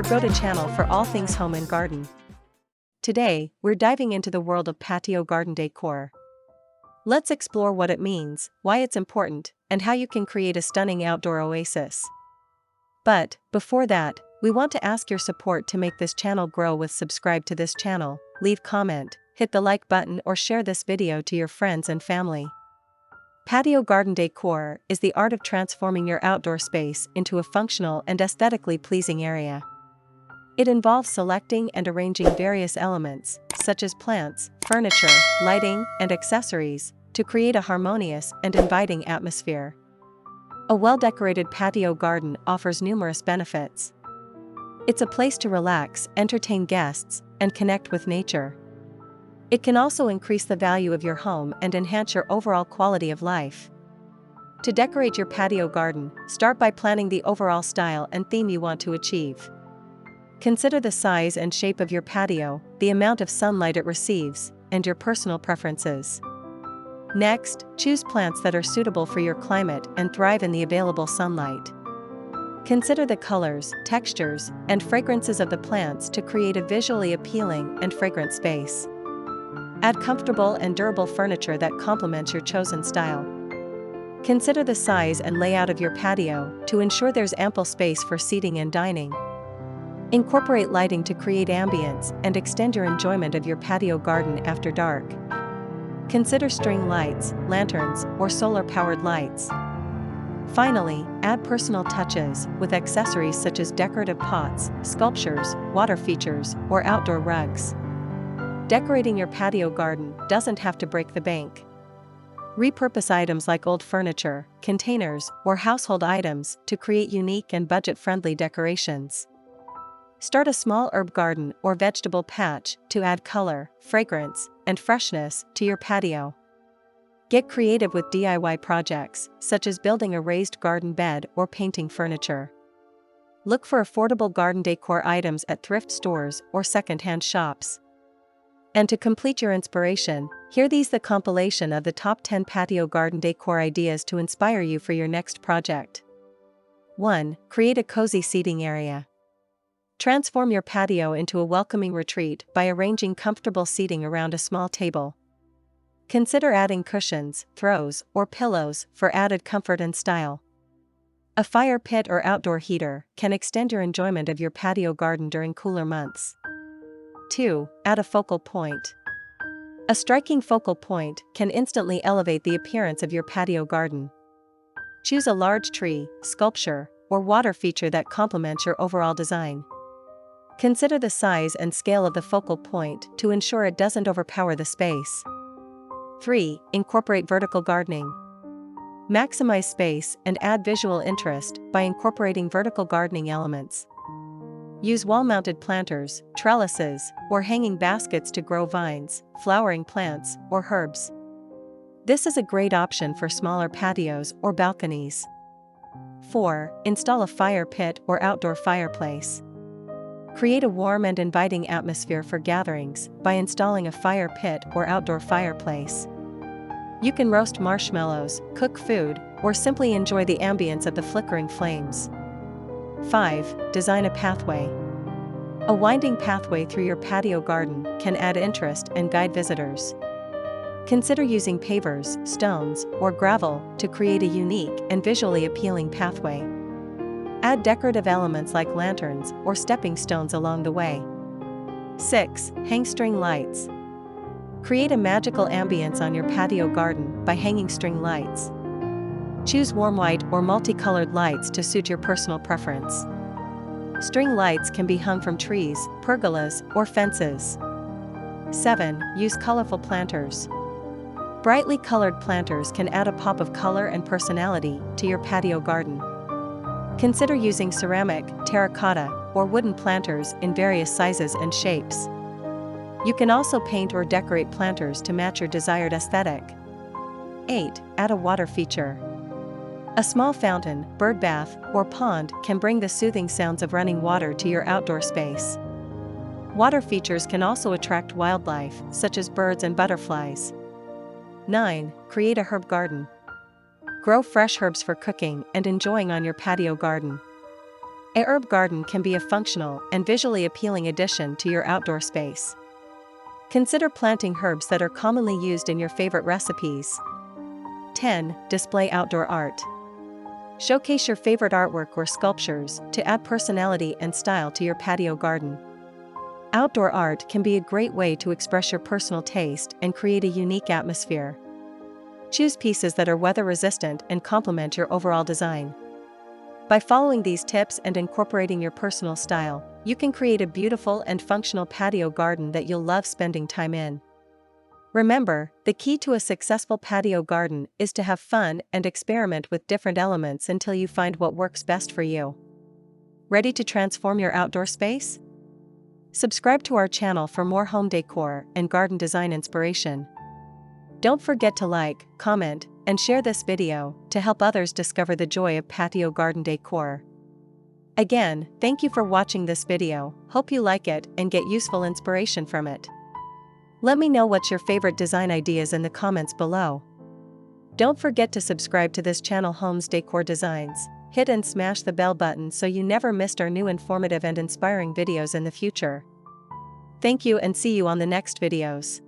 go-to channel for all things home and garden. Today, we're diving into the world of patio garden decor. Let's explore what it means, why it's important, and how you can create a stunning outdoor oasis. But, before that, we want to ask your support to make this channel grow. Subscribe to this channel, leave comment, hit the like button or share this video to your friends and family. Patio garden decor is the art of transforming your outdoor space into a functional and aesthetically pleasing area. It involves selecting and arranging various elements, such as plants, furniture, lighting, and accessories, to create a harmonious and inviting atmosphere. A well-decorated patio garden offers numerous benefits. It's a place to relax, entertain guests, and connect with nature. It can also increase the value of your home and enhance your overall quality of life. To decorate your patio garden, start by planning the overall style and theme you want to achieve. Consider the size and shape of your patio, the amount of sunlight it receives, and your personal preferences. Next, choose plants that are suitable for your climate and thrive in the available sunlight. Consider the colors, textures, and fragrances of the plants to create a visually appealing and fragrant space. Add comfortable and durable furniture that complements your chosen style. Consider the size and layout of your patio to ensure there's ample space for seating and dining. Incorporate lighting to create ambience and extend your enjoyment of your patio garden after dark. Consider string lights, lanterns, or solar-powered lights. Finally, add personal touches with accessories such as decorative pots, sculptures, water features, or outdoor rugs. Decorating your patio garden doesn't have to break the bank. Repurpose items like old furniture, containers, or household items to create unique and budget-friendly decorations. Start a small herb garden or vegetable patch to add color, fragrance, and freshness to your patio. Get creative with DIY projects, such as building a raised garden bed or painting furniture. Look for affordable garden decor items at thrift stores or secondhand shops. And to complete your inspiration, hear the compilation of the top 10 patio garden decor ideas to inspire you for your next project. 1. Create a cozy seating area. Transform your patio into a welcoming retreat by arranging comfortable seating around a small table. Consider adding cushions, throws, or pillows for added comfort and style. A fire pit or outdoor heater can extend your enjoyment of your patio garden during cooler months. 2. Add a focal point. A striking focal point can instantly elevate the appearance of your patio garden. Choose a large tree, sculpture, or water feature that complements your overall design. Consider the size and scale of the focal point to ensure it doesn't overpower the space. 3. Incorporate vertical gardening. Maximize space and add visual interest by incorporating vertical gardening elements. Use wall-mounted planters, trellises, or hanging baskets to grow vines, flowering plants, or herbs. This is a great option for smaller patios or balconies. 4. Install a fire pit or outdoor fireplace. Create a warm and inviting atmosphere for gatherings by installing a fire pit or outdoor fireplace. You can roast marshmallows, cook food, or simply enjoy the ambience of the flickering flames. 5. Design a pathway. A winding pathway through your patio garden can add interest and guide visitors. Consider using pavers, stones, or gravel to create a unique and visually appealing pathway. Add decorative elements like lanterns or stepping stones along the way. 6. Hang string lights. Create a magical ambience on your patio garden by hanging string lights. Choose warm white or multicolored lights to suit your personal preference. String lights can be hung from trees, pergolas, or fences. 7. Use colorful planters. Brightly colored planters can add a pop of color and personality to your patio garden. Consider using ceramic, terracotta, or wooden planters in various sizes and shapes. You can also paint or decorate planters to match your desired aesthetic. 8. Add a water feature. A small fountain, bird bath, or pond can bring the soothing sounds of running water to your outdoor space. Water features can also attract wildlife, such as birds and butterflies. 9. Create a herb garden. Grow fresh herbs for cooking and enjoying on your patio garden. A herb garden can be a functional and visually appealing addition to your outdoor space. Consider planting herbs that are commonly used in your favorite recipes. 10. Display outdoor art. Showcase your favorite artwork or sculptures to add personality and style to your patio garden. Outdoor art can be a great way to express your personal taste and create a unique atmosphere. Choose pieces that are weather-resistant and complement your overall design. By following these tips and incorporating your personal style, you can create a beautiful and functional patio garden that you'll love spending time in. Remember, the key to a successful patio garden is to have fun and experiment with different elements until you find what works best for you. Ready to transform your outdoor space? Subscribe to our channel for more home decor and garden design inspiration. Don't forget to like, comment, and share this video to help others discover the joy of patio garden decor. Again, thank you for watching this video. Hope you like it and get useful inspiration from it. Let me know what's your favorite design ideas in the comments below. Don't forget to subscribe to this channel, Homes Decor Designs. Hit and smash the bell button so you never missed our new informative and inspiring videos in the future. Thank you and see you on the next videos.